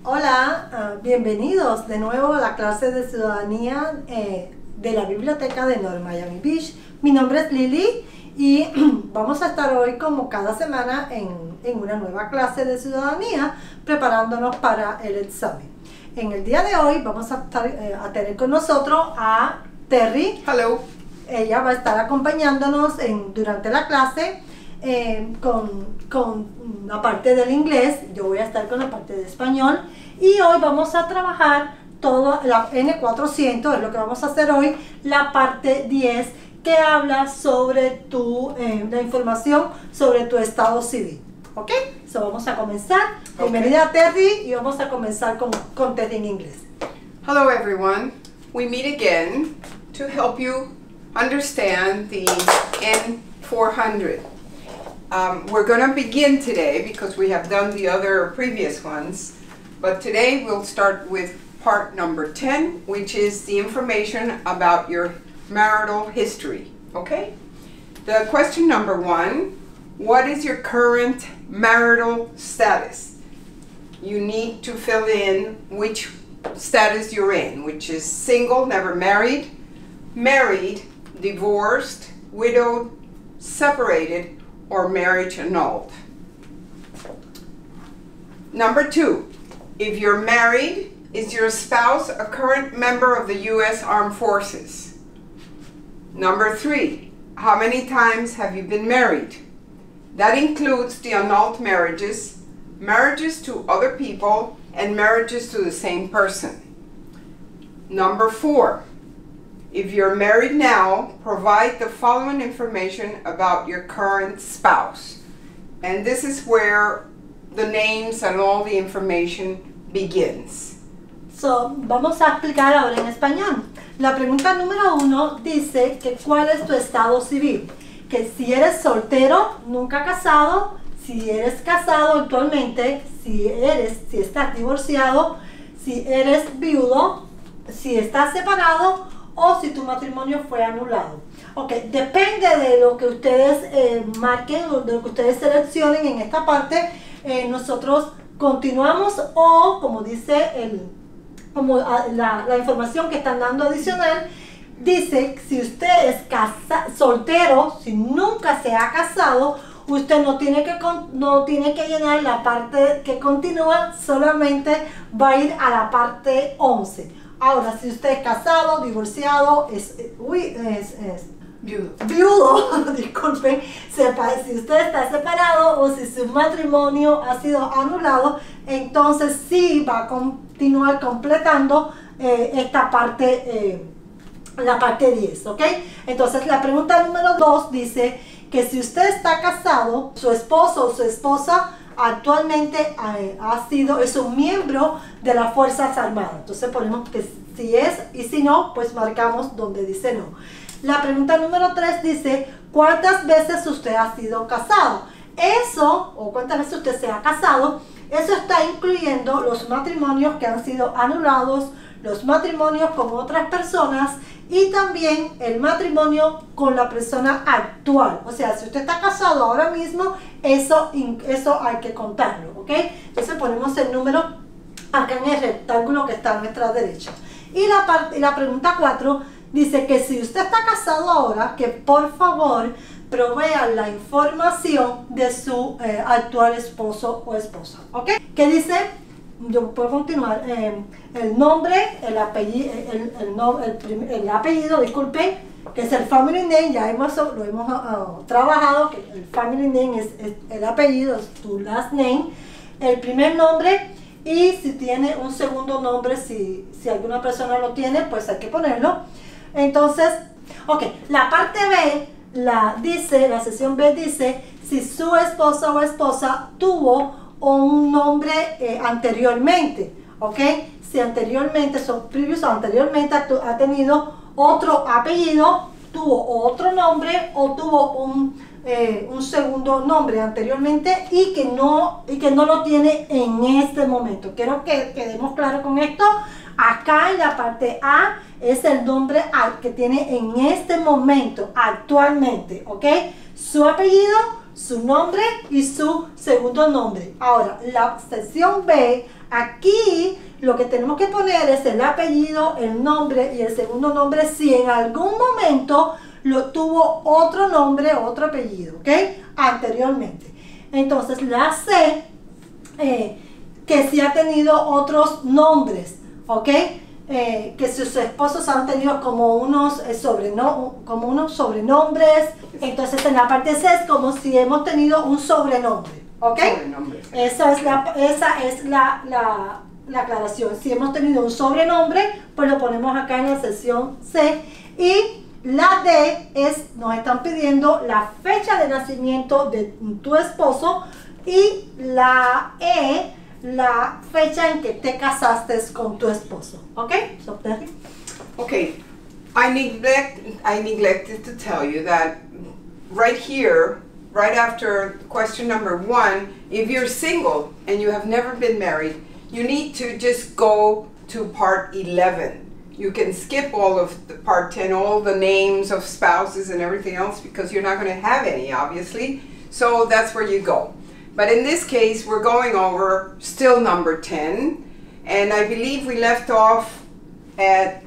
Hola, bienvenidos de nuevo a la clase de ciudadanía de la biblioteca de North Miami Beach. Mi nombre es Lili y vamos a estar hoy como cada semana en una nueva clase de ciudadanía preparándonos para el examen. En el día de hoy vamos a tener con nosotros a Terry. Hello. Ella va a estar acompañándonos durante la clase con la parte del inglés. Yo voy a estar con la parte de español y hoy vamos a trabajar todo la N-400, es lo que vamos a hacer hoy, la parte 10 que habla sobre la información sobre tu estado civil. ¿Ok? So vamos a comenzar. Okay. Bienvenida Terry y vamos a comenzar con Terry en inglés. Hello everyone. We meet again to help you understand the N-400. We're going to begin today because we have done the other previous ones, but today we'll start with part number 10, which is the information about your marital history. Okay? The question number 1, what is your current marital status? You need to fill in which status you're in, which is single, never married, married, divorced, widowed, separated, or marriage annulled. Number 2, if you're married, is your spouse a current member of the U.S. Armed Forces? Number 3, how many times have you been married? That includes the annulled marriages, marriages to other people, and marriages to the same person. Number 4, if you're married now, provide the following information about your current spouse. And this is where the names and all the information begins. So, vamos a explicar ahora en español. La pregunta número 1 dice que cuál es tu estado civil. Que si eres soltero, nunca casado, si eres casado actualmente, si estás divorciado, si eres viudo, si estás separado o si tu matrimonio fue anulado. Ok, depende de lo que ustedes marquen o de lo que ustedes seleccionen en esta parte. Nosotros continuamos o como dice la información que están dando adicional, dice si usted es soltero, si nunca se ha casado, usted no tiene que llenar la parte que continúa, solamente va a ir a la parte 11. Ahora, si usted es casado, divorciado, viudo, disculpen, si usted está separado o si su matrimonio ha sido anulado, entonces sí va a continuar completando esta parte, la parte 10, ¿ok? Entonces la pregunta número 2 dice que si usted está casado, su esposo o su esposa actualmente es un miembro de las Fuerzas Armadas. Entonces ponemos que si es y si no, pues marcamos donde dice no. La pregunta número 3 dice ¿cuántas veces usted ha sido casado? Eso, o cuántas veces usted se ha casado, eso está incluyendo los matrimonios que han sido anulados, los matrimonios con otras personas y también el matrimonio con la persona actual. O sea, si usted está casado ahora mismo, eso hay que contarlo, ¿ok? Entonces ponemos el número acá en el rectángulo que está a nuestra derecha. Y la pregunta 4 dice que si usted está casado ahora, que por favor provea la información de su actual esposo o esposa, ¿ok? ¿Qué dice? Yo puedo continuar. El nombre, el apellido, disculpen, que es el family name, ya lo hemos trabajado, que el family name es el apellido, es tu last name, el primer nombre y si tiene un segundo nombre, si alguna persona lo tiene, pues hay que ponerlo. Entonces, ok, la parte B, la sesión B dice si su esposa o esposa tuvo un nombre anteriormente, ¿ok? Si anteriormente, anteriormente ha tenido otro apellido, tuvo otro nombre o tuvo un segundo nombre anteriormente y que no lo tiene en este momento. Quiero que quedemos claros con esto. Acá en la parte A es el nombre que tiene en este momento, actualmente, ¿ok? Su apellido, su nombre y su segundo nombre. Ahora, la sección B, Aquí lo que tenemos que poner es el apellido, el nombre y el segundo nombre si en algún momento lo tuvo otro nombre, otro apellido, ¿ok? Anteriormente. Entonces la C, que sí ha tenido otros nombres, ¿ok? Que sus esposos han tenido como unos, sobrenombres. Entonces en la parte C es como si hemos tenido un sobrenombre, ¿ok? Esa es la aclaración. Si hemos tenido un sobrenombre, pues lo ponemos acá en la sección C. Y la D es, nos están pidiendo la fecha de nacimiento de tu esposo, y la E, la fecha en que te casaste con tu esposo. Okay? So, Terry? Okay, I neglected to tell you that right here, right after question number 1, if you're single and you have never been married, you need to just go to part 11. You can skip all of the part 10, all the names of spouses and everything else, because you're not going to have any, obviously. So that's where you go. But in this case, we're going over still number 10, and I believe we left off at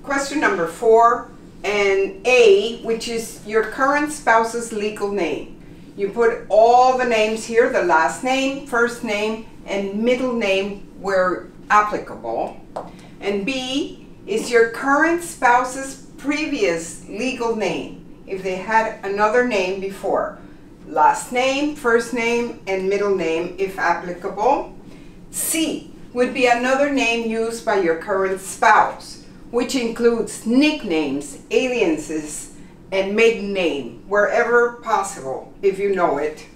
question number 4 and A, which is your current spouse's legal name. You put all the names here, the last name, first name, and middle name where applicable. And B is your current spouse's previous legal name, if they had another name before. Last name, first name, and middle name if applicable. C would be another name used by your current spouse, which includes nicknames, aliases, and maiden name, wherever possible, if you know it.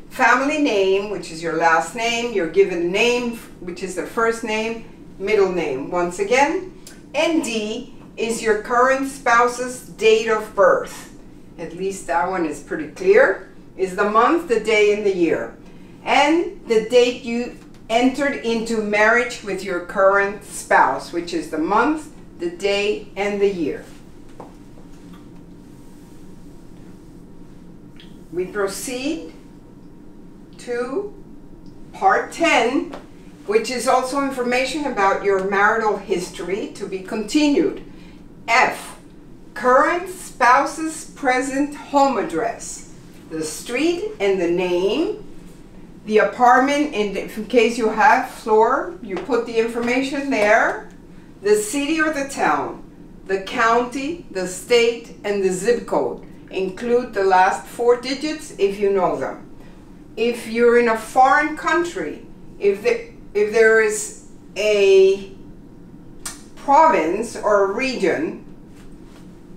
Family name, which is your last name, your given name, which is the first name, middle name, once again. And D is your current spouse's date of birth. At least that one is pretty clear, is the month, the day, and the year. And the date you entered into marriage with your current spouse, which is the month, the day, and the year. We proceed to part 10, which is also information about your marital history to be continued. F, current spouse's present home address, the street and the name, the apartment, in case you have floor, you put the information there, the city or the town, the county, the state, and the zip code. Include the last 4 digits if you know them. If you're in a foreign country, if there is a province or a region,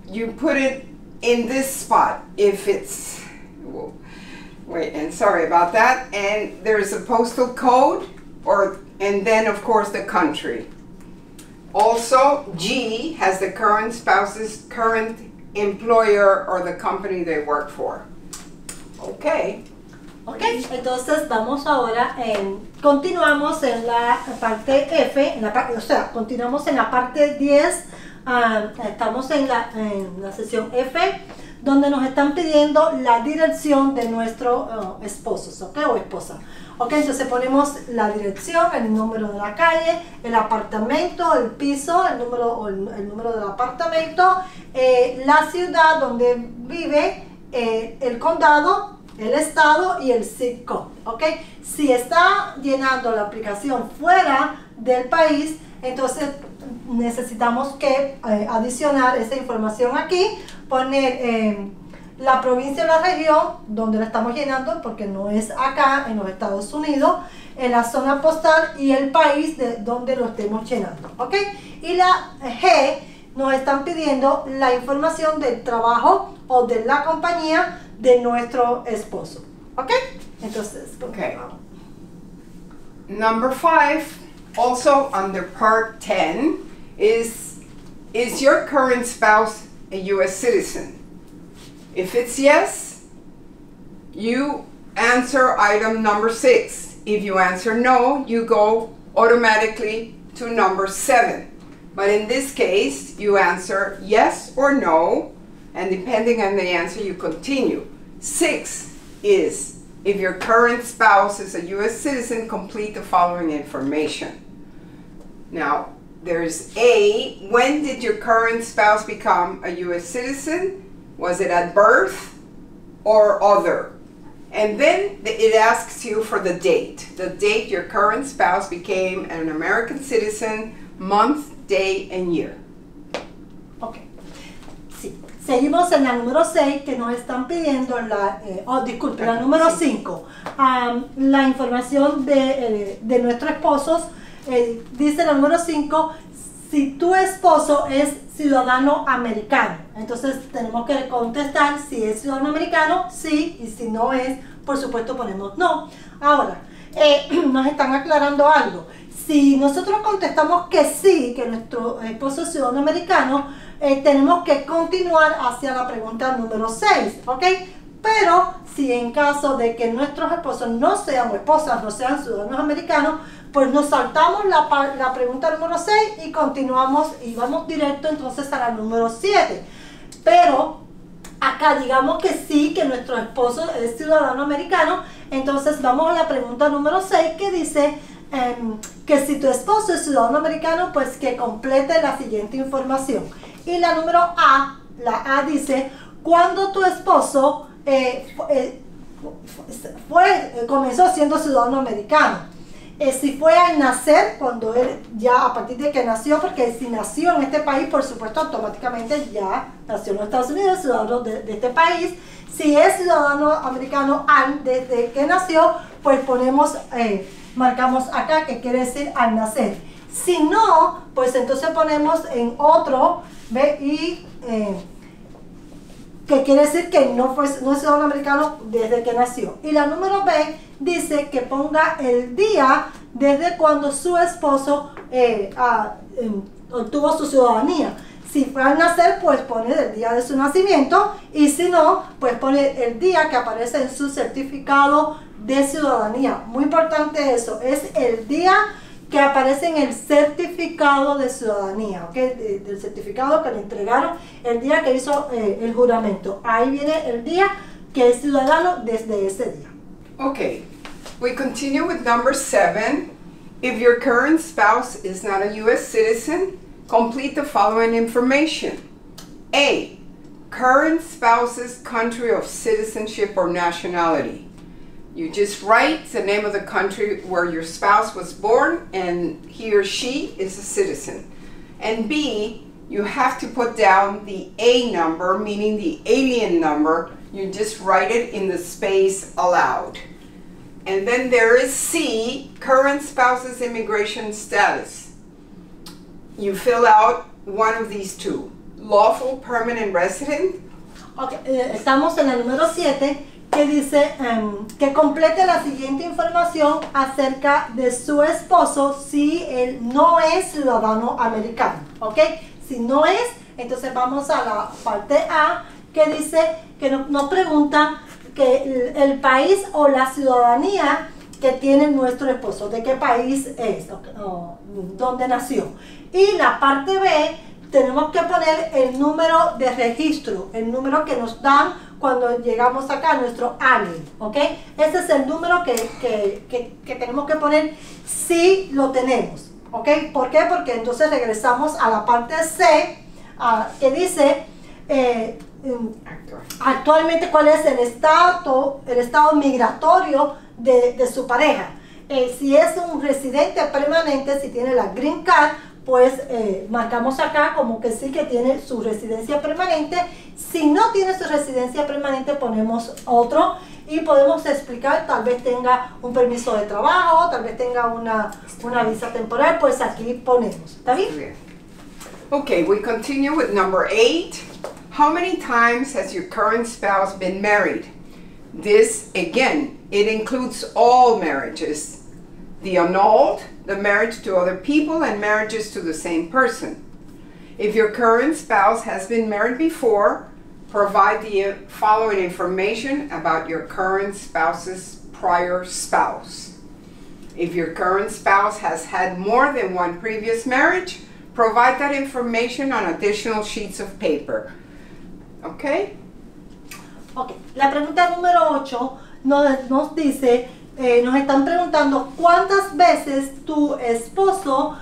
you put it in this spot. If it's, wait, and sorry about that, and there's a postal code, and then of course the country. Also, G has the current spouse's current employer or the company they work for. Okay. Ok, entonces vamos ahora continuamos en la parte F, continuamos en la parte 10. Estamos en la sesión F, donde nos están pidiendo la dirección de nuestros esposos, ¿ok? O esposa. Ok, entonces ponemos la dirección, el número de la calle, el apartamento, el piso, el número del apartamento, la ciudad donde vive, el condado, el estado y el zip code, ¿ok? Si está llenando la aplicación fuera del país, entonces necesitamos que adicionar esa información aquí, poner la provincia o la región donde la estamos llenando, porque no es acá en los Estados Unidos, en la zona postal y el país de donde lo estemos llenando, ¿ok? Y la G, nos están pidiendo la información del trabajo o de la compañía de nuestro esposo, ¿ok? Entonces, okay. Number 5, also under part 10, is your current spouse a U.S. citizen? If it's yes, you answer item number 6. If you answer no, you go automatically to number 7. But in this case, you answer yes or no, and depending on the answer, you continue. 6 is If your current spouse is a U.S. citizen, complete the following information. Now, there's A, when did your current spouse become a U.S. citizen? Was it at birth or other? And then it asks you for the date your current spouse became an American citizen, month, day, and year. Ok. Sí. Seguimos en la número 6 que nos están pidiendo la, la número 5. La información de nuestros esposos. Dice la número 5, si tu esposo es ciudadano americano. Entonces tenemos que contestar si es ciudadano americano, sí, y si no es, por supuesto ponemos no. Ahora, nos están aclarando algo. Si nosotros contestamos que sí, que nuestro esposo es ciudadano americano, tenemos que continuar hacia la pregunta número 6, ¿ok? Pero si en caso de que nuestros esposos no sean o esposas no sean ciudadanos americanos, pues nos saltamos la pregunta número 6 y continuamos y vamos directo entonces a la número 7. Pero acá digamos que sí, que nuestro esposo es ciudadano americano, entonces vamos a la pregunta número 6 que dice que si tu esposo es ciudadano americano, pues que complete la siguiente información. Y la número A, la A dice, cuando tu esposo comenzó siendo ciudadano americano. Si fue al nacer, cuando él ya a partir de que nació, porque si nació en este país, por supuesto, automáticamente ya nació en los Estados Unidos, ciudadano de este país. Si es ciudadano americano desde que nació, pues ponemos, marcamos acá que quiere decir al nacer. Si no, pues entonces ponemos en otro, ¿ve? Y que quiere decir que no es ciudadano americano desde que nació. Y la número B dice que ponga el día desde cuando su esposo obtuvo su ciudadanía. Si fue al nacer, pues pone el día de su nacimiento, y si no, pues pone el día que aparece en su certificado de ciudadanía. Muy importante eso, es el día que aparece en el certificado de ciudadanía, ¿ok? Del certificado que le entregaron el día que hizo el juramento. Ahí viene el día que es ciudadano desde ese día. Okay, we continue with number 7. If your current spouse is not a U.S. citizen, complete the following information. A, current spouse's country of citizenship or nationality. You just write the name of the country where your spouse was born and he or she is a citizen. And B, you have to put down the A number, meaning the alien number. You just write it in the space allowed. And then there is C, current spouse's immigration status. You fill out one of these two, lawful permanent resident. Okay, estamos en el número 7 que dice que complete la siguiente información acerca de su esposo si él no es ciudadano americano, ¿ok? Si no es, entonces vamos a la parte A que dice que nos pregunta que el país o la ciudadanía que tiene nuestro esposo, de qué país es, o dónde nació. Y la parte B, tenemos que poner el número de registro, el número que nos dan cuando llegamos acá a nuestro alien, ¿ok? Ese es el número que tenemos que poner si lo tenemos, ¿ok? ¿Por qué? Porque entonces regresamos a la parte C, que dice actualmente cuál es el estado migratorio de su pareja. Si es un residente permanente, si tiene la Green Card, pues marcamos acá como que sí que tiene su residencia permanente. Si no tiene su residencia permanente, ponemos otro y podemos explicar, tal vez tenga un permiso de trabajo, tal vez tenga una visa temporal, pues aquí ponemos. ¿Está bien? Okay, we continue with number 8. How many times has your current spouse been married? This, again, it includes all marriages. The annulled, the marriage to other people, and marriages to the same person. If your current spouse has been married before, provide the following information about your current spouse's prior spouse. If your current spouse has had more than one previous marriage, provide that information on additional sheets of paper. Okay? Ok, la pregunta número 8 nos dice, nos están preguntando cuántas veces tu esposo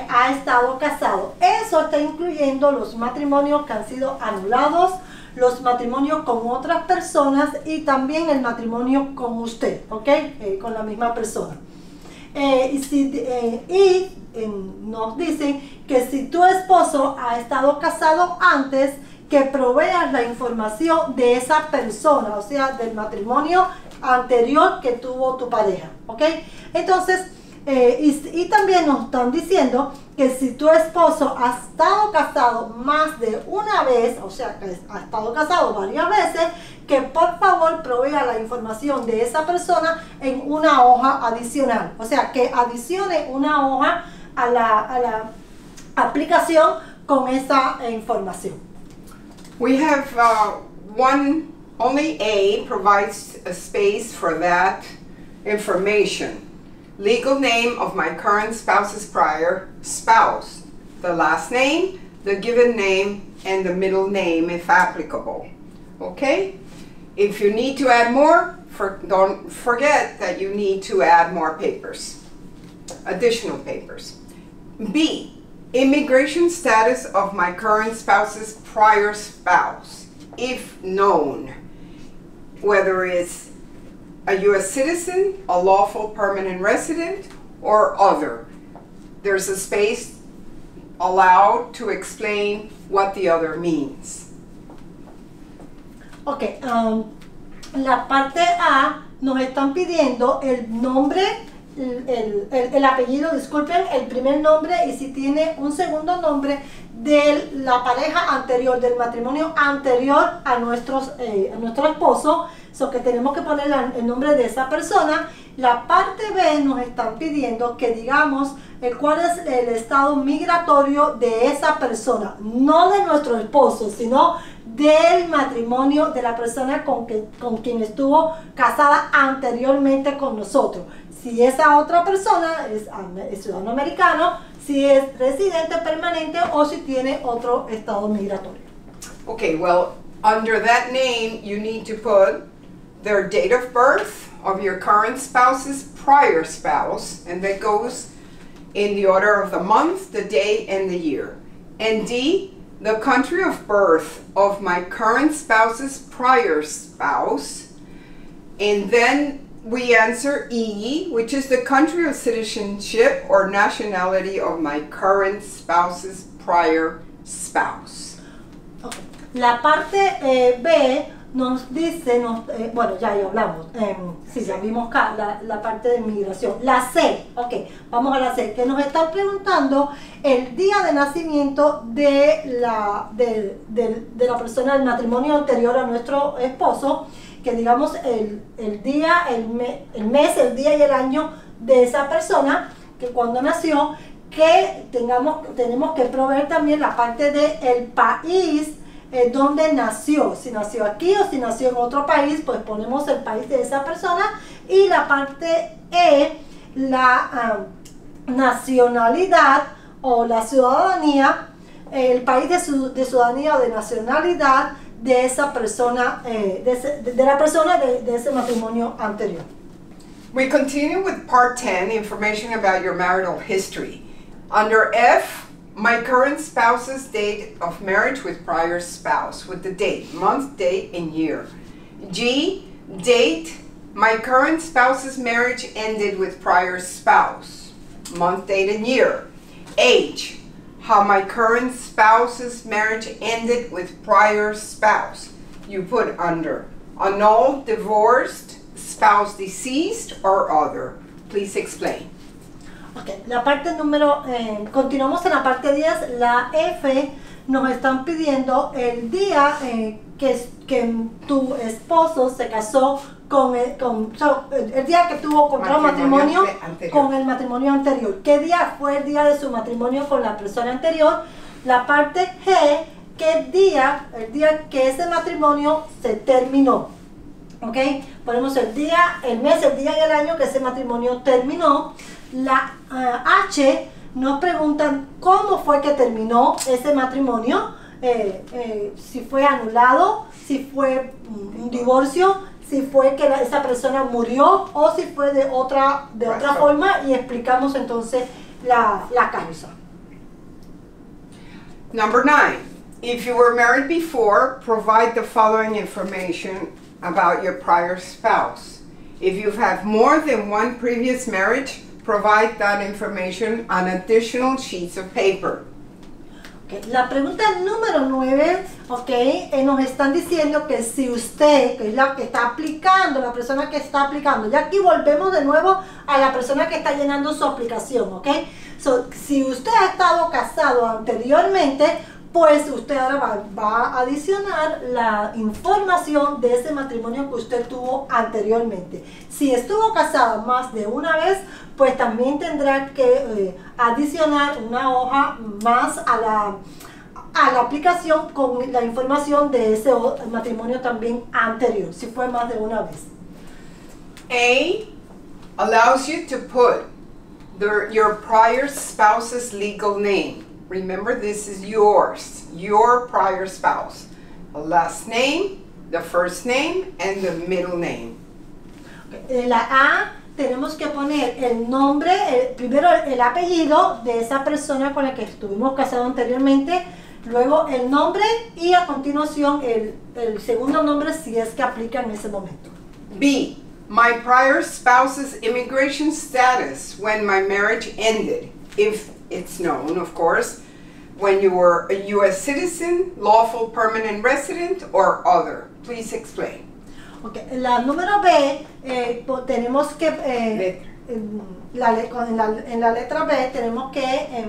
ha estado casado. Eso está incluyendo los matrimonios que han sido anulados, los matrimonios con otras personas y también el matrimonio con usted, ¿ok? Con la misma persona. Nos dicen que si tu esposo ha estado casado antes, que proveas la información de esa persona, o sea, del matrimonio anterior que tuvo tu pareja, ¿ok? Entonces, y también nos están diciendo que si tu esposo ha estado casado más de una vez, o sea, que ha estado casado varias veces, que por favor provea la información de esa persona en una hoja adicional. O sea, que adicione una hoja a la aplicación con esa información. We have only A provides a space for that information. Legal name of my current spouse's prior spouse. The last name, the given name, and the middle name if applicable. Okay? If you need to add more, don't forget that you need to add more papers. Additional papers. B, immigration status of my current spouse's prior spouse, if known. Whether it's a U.S. citizen, a lawful permanent resident, or other. There's a space allowed to explain what the other means. Ok, la parte A nos están pidiendo el nombre, el apellido, disculpen, el primer nombre y si tiene un segundo nombre de la pareja anterior, del matrimonio anterior a nuestro esposo. So que tenemos que poner el nombre de esa persona. La parte B nos están pidiendo que digamos cuál es el estado migratorio de esa persona, no de nuestro esposo, sino del matrimonio de la persona con quien estuvo casada anteriormente con nosotros. Si esa otra persona es ciudadano americano, si es residente permanente o si tiene otro estado migratorio. Okay, well, under that name you need to put their date of birth of your current spouse's prior spouse, and that goes in the order of the month, the day, and the year. And D, the country of birth of my current spouse's prior spouse. And then we answer E, which is the country of citizenship or nationality of my current spouse's prior spouse. Okay. La parte B nos dice, bueno, ya hablamos, sí, ya vimos la parte de migración. La C, ok, vamos a la C, que nos está preguntando el día de nacimiento de la persona del matrimonio anterior a nuestro esposo, que digamos el día, el mes, el día y el año de esa persona, que cuando nació, que tenemos que proveer también la parte del país donde nació, si nació aquí o si nació en otro país, pues ponemos el país de esa persona. Y la parte E, la nacionalidad o la ciudadanía, el país de ciudadanía o de nacionalidad de esa persona, de ese matrimonio anterior. We continue with part 10, information about your marital history. Under F, my current spouse's date of marriage with prior spouse, with the date, month, date, and year. G, date, my current spouse's marriage ended with prior spouse, month, date, and year. H, how my current spouse's marriage ended with prior spouse. You put under annulled, divorced, spouse deceased, or other. Please explain. Okay, la parte número, continuamos en la parte 10, la F, nos están pidiendo el día que tu esposo se casó el día que tuvo contrato matrimonio con el matrimonio anterior. ¿Qué día fue el día de su matrimonio con la persona anterior? La parte G, ¿qué día, el día que ese matrimonio se terminó? ¿Ok? Ponemos el día, el mes, el día y el año que ese matrimonio terminó. La H nos preguntan cómo fue que terminó ese matrimonio, si fue anulado, si fue un divorcio, si fue que esa persona murió o si fue de otra forma, y explicamos entonces la causa. Number 9. If you were married before, provide the following information about your prior spouse. If you have more than one previous marriage, provide that information on additional sheets of paper. Okay. La pregunta número 9, nos están diciendo que si usted, que es la que está aplicando, la persona que está aplicando, y aquí volvemos de nuevo a la persona que está llenando su aplicación, ¿ok? So, si usted ha estado casado anteriormente, pues usted ahora va a adicionar la información de ese matrimonio que usted tuvo anteriormente. Si estuvo casado más de una vez, pues también tendrá que adicionar una hoja más a la aplicación con la información de ese matrimonio también anterior, si fue más de una vez. A allows you to put your prior spouse's legal name. Remember, this is yours, your prior spouse. The last name, the first name, and the middle name. En la A tenemos que poner el nombre, primero el apellido de esa persona con la que estuvimos casados anteriormente, luego el nombre y a continuación el segundo nombre si es que aplica en ese momento. B. My prior spouse's immigration status when my marriage ended, if it's known, of course, when you were a U.S. citizen, lawful permanent resident, or other. Please explain. Okay. La número B, tenemos que, en la letra B, tenemos que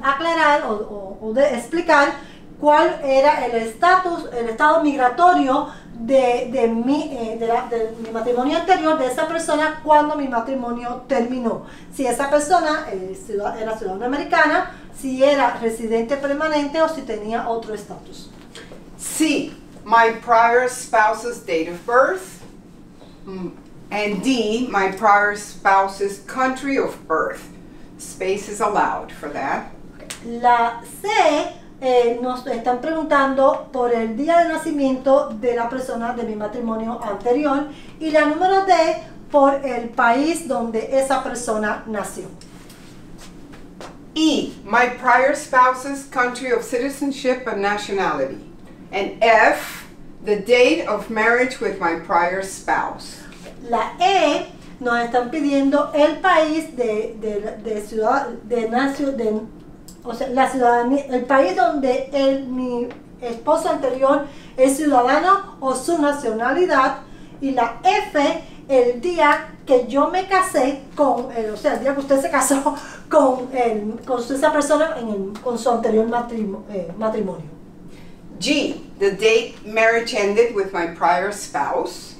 aclarar o explicar cuál era el estado migratorio de mi matrimonio anterior, de esa persona cuando mi matrimonio terminó. Si esa persona era ciudadana americana, si era residente permanente o si tenía otro estatus. C. My prior spouse's date of birth. And D. My prior spouse's country of birth. Space is allowed for that. La C. Nos están preguntando por el día de nacimiento de la persona de mi matrimonio anterior, y la número D por el país donde esa persona nació. E. My prior spouse's country of citizenship and nationality. And F. The date of marriage with my prior spouse. La E nos están pidiendo el país o sea, la ciudadanía, el país donde mi esposo anterior es ciudadano o su nacionalidad, y la F, el día que yo me casé con o sea, el día que usted se casó con esa persona con su anterior matrimonio. G, the date marriage ended with my prior spouse.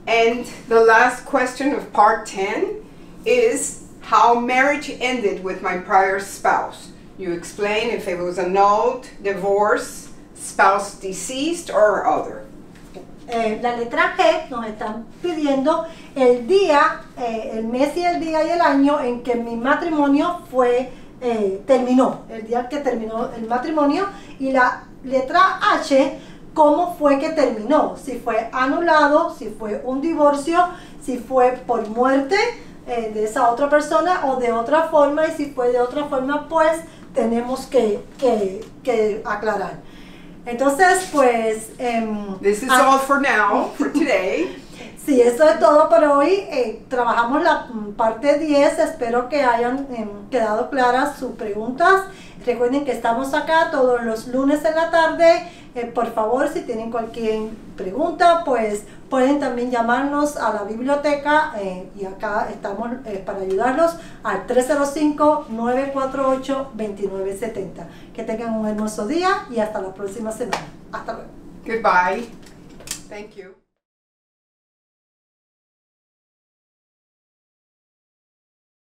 And the last question of part 10 is how marriage ended with my prior spouse. You explain if it was annulled, divorce, spouse deceased, or other. La letra G nos están pidiendo el día, el mes y el día y el año en que mi matrimonio terminó, el día que terminó el matrimonio, y la letra H, cómo fue que terminó, si fue anulado, si fue un divorcio, si fue por muerte de esa otra persona o de otra forma, y si fue de otra forma, pues tenemos que aclarar. Entonces, pues... This is all for now, for today. Sí, eso es todo por hoy. Trabajamos la parte 10. Espero que hayan quedado claras sus preguntas. Recuerden que estamos acá todos los lunes en la tarde. Por favor, si tienen cualquier pregunta, pues pueden también llamarnos a la biblioteca y acá estamos para ayudarlos al 305-948-2970. Que tengan un hermoso día y hasta la próxima semana. Hasta luego. Goodbye. Thank you.